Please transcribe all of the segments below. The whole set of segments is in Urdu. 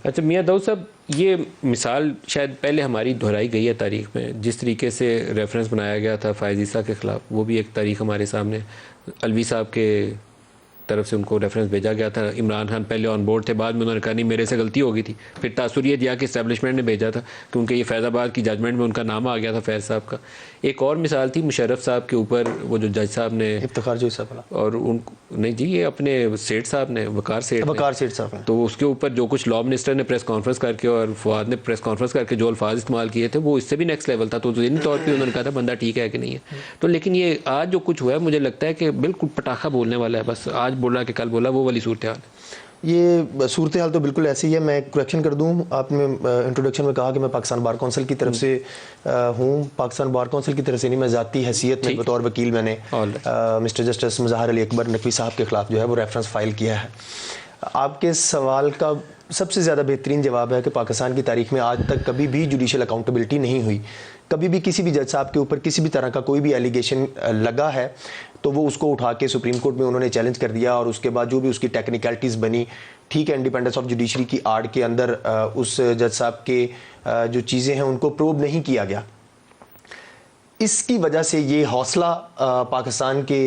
اچھا میاں داؤد صاحب، یہ مثال شاید پہلے ہماری دہرائی گئی ہے تاریخ میں، جس طریقے سے ریفرنس بنایا گیا تھا فائز عیسیٰ کے خلاف، وہ بھی ایک تاریخ ہمارے سامنے. الوی صاحب کے طرف سے ان کو ریفرنس بھیجا گیا تھا. عمران خان پہلے آن بورڈ تھے، بعد میں انہوں نے کہا نہیں میرے سے غلطی ہو گئی تھی. پھر تاثر یہ دیا کہ اسٹیبلشمنٹ نے بھیجا تھا کیونکہ یہ فیض آباد کی ججمنٹ میں ان کا نام آ گیا تھا فیض صاحب کا. ایک اور مثال تھی مشرف صاحب کے اوپر، وہ جو جج صاحب نے افتخار جو صاحب اور ان نہیں جی یہ اپنے سیٹھ صاحب نے وقار سیٹھ صاحب، تو اس کے اوپر جو کچھ لا منسٹر نے پریس کانفرنس کر کے اور فواد نے پریس کانفرنس کر کے جو الفاظ استعمال کیے تھے وہ اس سے بھی نیکسٹ لیول تھا. تو ذہنی طور پہ انہوں نے کہا تھا بندہ ٹھیک ہے کہ نہیں ہے. تو لیکن یہ آج جو کچھ ہوا ہے مجھے لگتا ہے کہ بالکل پٹاخہ بولنے والا ہے، بس آج بول رہا کہ کل بولا، وہ والی صورتحال ہے. یہ صورتحال تو بالکل ایسی ہے. میں کریکشن کر دوں، آپ نے انٹروڈکشن میں کہا کہ میں پاکستان بار کونسل کی طرف سے ہوں. پاکستان بار کونسل کی طرف سے نہیں، میں ذاتی حیثیت میں بطور وکیل میں نے مسٹر جسٹس مظاہر علی اکبر نقوی صاحب کے خلاف جو ہے وہ ریفرنس فائل کیا ہے. آپ کے سوال کا سب سے زیادہ بہترین جواب ہے کہ پاکستان کی تاریخ میں آج تک کبھی بھی جوڈیشل اکاؤنٹیبلٹی نہیں ہوئی. کبھی بھی کسی بھی جج صاحب کے اوپر کسی بھی طرح کا کوئی بھی ایلیگیشن لگا ہے تو وہ اس کو اٹھا کے سپریم کورٹ میں انہوں نے چیلنج کر دیا، اور اس کے بعد جو بھی اس کی ٹیکنیکلٹیز بنی، ٹھیک ہے انڈیپینڈنس آف جوڈیشری کی آڑ کے اندر اس جج صاحب کے جو چیزیں ہیں ان کو پروب نہیں کیا گیا. اس کی وجہ سے یہ حوصلہ پاکستان کے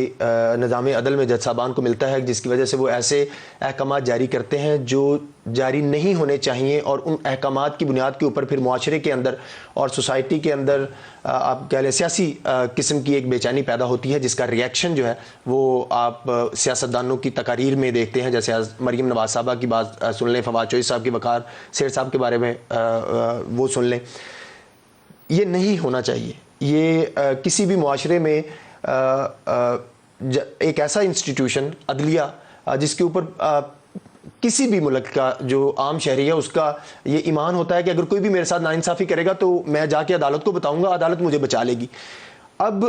نظام عدل میں جج صاحبان کو ملتا ہے، جس کی وجہ سے وہ ایسے احکامات جاری کرتے ہیں جو جاری نہیں ہونے چاہیے، اور ان احکامات کی بنیاد کے اوپر پھر معاشرے کے اندر اور سوسائٹی کے اندر آپ کہہ لیں سیاسی قسم کی ایک بے چینی پیدا ہوتی ہے، جس کا ریئیکشن جو ہے وہ آپ سیاستدانوں کی تقاریر میں دیکھتے ہیں. جیسے مریم نواز صاحبہ کی بات سن لیں، فواد چوہدری صاحب کی، وقار سیٹھ صاحب کے بارے میں وہ سن لیں. یہ نہیں ہونا چاہیے. یہ کسی بھی معاشرے میں ایک ایسا انسٹیٹیوشن عدلیہ جس کے اوپر کسی بھی ملک کا جو عام شہری ہے اس کا یہ ایمان ہوتا ہے کہ اگر کوئی بھی میرے ساتھ ناانصافی کرے گا تو میں جا کے عدالت کو بتاؤں گا، عدالت مجھے بچا لے گی. اب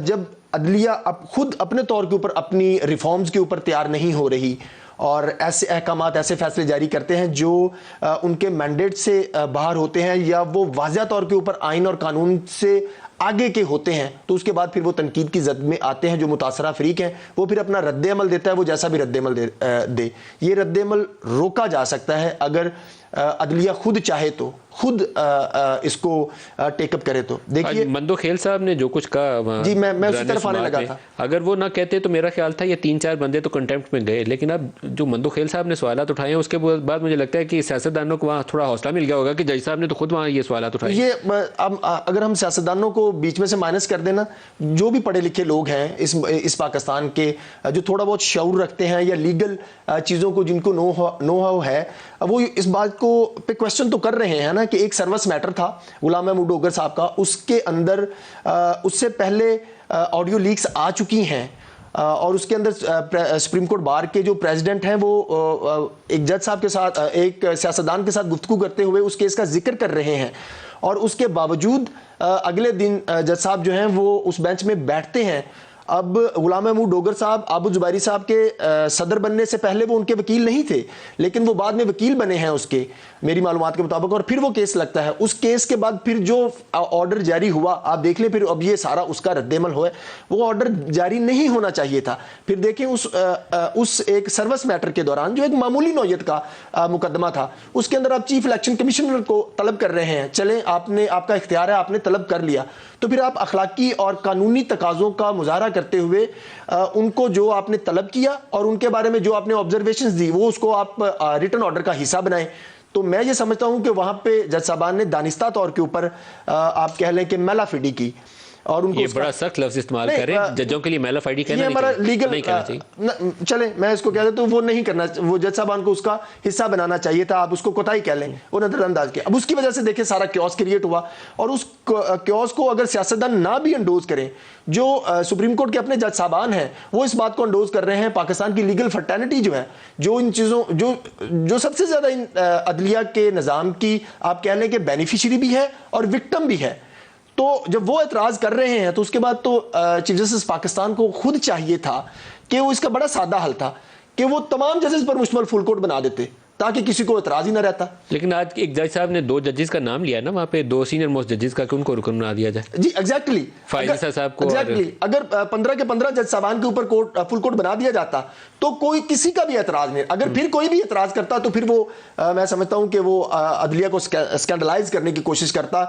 جب عدلیہ اب خود اپنے طور کے اوپر اپنی ریفارمز کے اوپر تیار نہیں ہو رہی اور ایسے احکامات ایسے فیصلے جاری کرتے ہیں جو ان کے مینڈیٹ سے باہر ہوتے ہیں یا وہ واضح طور کے اوپر آئین اور قانون سے آگے کے ہوتے ہیں، تو اس کے بعد پھر وہ تنقید کی زد میں آتے ہیں. جو متاثرہ فریق ہیں وہ پھر اپنا رد عمل دیتا ہے، وہ جیسا بھی رد عمل دے. یہ رد عمل روکا جا سکتا ہے اگر عدلیہ خود چاہے تو، خود اس کو ٹیک اپ کرے تو. دیکھیے مندو خیل صاحب نے جو کچھ کہا، جی میں اسی طرف آنے لگا تھا، اگر وہ نہ کہتے تو میرا خیال تھا یہ 3-4 بندے تو کنٹیمپٹ میں گئے. لیکن اب جو مندو خیل صاحب نے سوالات اٹھائے ہیں اس کے بعد مجھے لگتا ہے کہ سیاستدانوں کو وہاں تھوڑا حوصلہ مل گیا ہوگا کہ جج صاحب نے تو خود وہاں یہ سوالات اٹھائے. یہ اب اگر ہم سیاستدانوں کو بیچ میں سے مائنس کر دینا، جو بھی پڑھے لکھے لوگ ہیں اس پاکستان کے جو تھوڑا بہت شعور رکھتے ہیں یا لیگل چیزوں کو جن کو نو ہاؤ ہے، وہ اس بات کو پہ کوشچن تو کر رہے ہیں نا کہ ایک سروس میٹر تھا غلام محمود ڈوگر صاحب کا، اس کے اندر اس سے پہلے آڈیو لیکس آ چکی ہیں، اور اس کے اندر سپریم کورٹ بار کے جو پریزیڈنٹ ہیں وہ ایک جج صاحب کے ساتھ، ایک سیاستدان کے ساتھ گفتگو کرتے ہوئے اس کیس کا ذکر کر رہے ہیں، اور اس کے باوجود اگلے دن جج صاحب جو ہیں وہ اس بینچ میں بیٹھتے ہیں. اب غلام محمود ڈوگر صاحب عابد زبیری صاحب کے صدر بننے سے پہلے وہ ان کے وکیل نہیں تھے، لیکن وہ بعد میں وکیل بنے ہیں اس کے، میری معلومات کے مطابق، اور پھر وہ کیس لگتا ہے. اس کیس کے بعد پھر جو آرڈر جاری ہوا آپ دیکھ لیں، پھر اب یہ سارا اس کا رد عمل ہوا ہے. وہ آرڈر جاری نہیں ہونا چاہیے تھا. پھر دیکھیں اس ایک سروس میٹر کے دوران جو ایک معمولی نوعیت کا مقدمہ تھا، اس کے اندر آپ چیف الیکشن کمشنر کو طلب کر رہے ہیں. چلیں آپ کا اختیار ہے، آپ نے طلب کر لیا، تو پھر آپ اخلاقی اور قانونی تقاضوں کا مظاہرہ کرتے ہوئے ان کو جو آپ نے طلب کیا اور ان کے بارے میں جو آپ نے آبزرویشنز دی وہ اس کو آپ ریٹن آرڈر کا حصہ بنائیں. تو میں یہ سمجھتا ہوں کہ وہاں پہ جج صاحبان نے دانستہ طور کے اوپر آپ کہہ لیں کہ میلا فیڈی کی، اور ان کو یہ بڑا سخت لفظ استعمال کریں ججوں کے لیے میلا فائڈی کہنا نہیں کہنا چاہیے. چلیں میں اس کو کہہ دیتا ہوں وہ نہیں کرنا، وہ جج صاحبان کو اس کا حصہ بنانا چاہیے تھا. آپ اس کو کوتاہی کہہ لیں، وہ نظر انداز کیا. اب اس کی وجہ سے دیکھیں سارا کیوس کریٹ ہوا، اور اس کیوس کو اگر سیاستدان نہ بھی انڈوز کریں، جو سپریم کورٹ کے اپنے جج صاحبان ہیں وہ اس بات کو انڈوز کر رہے ہیں. پاکستان کی لیگل فرٹرنٹی جو ہے، جو ان چیزوں جو سب سے زیادہ عدلیہ کے نظام کی آپ کہہ لیں کہ بینیفیشری بھی ہے اور وکٹم بھی ہے، تو جب وہ اعتراض کر رہے ہیں تو اس کے بعد تو چیف جسٹس پاکستان کو خود چاہیے تھا کہ وہ اس کا بڑا سادہ حل تھا کہ وہ تمام ججز پر مشتمل فل کورٹ بنا دیتے. تاکہ کسی کو اعتراض ہی نہ رہتا. لیکن آج ایک جج صاحب نے 2 ججز کا نام لیا نا وہاں پہ، 2 سینئر موسٹ ججز کا، کہ ان کو رکن بنا دیا جائے. جی ایگزیکٹلی، فائز عیسیٰ صاحب کو. اگر 15 کے 15 جج صاحبان کے اوپر فل کوٹ بنا دیا جاتا تو کوئی کسی کا بھی اعتراض نہیں. اگر پھر کوئی بھی اعتراض کرتا تو پھر وہ میں سمجھتا ہوں کہ وہ عدلیہ کو اسکینڈلائز کرنے کی کوشش کرتا.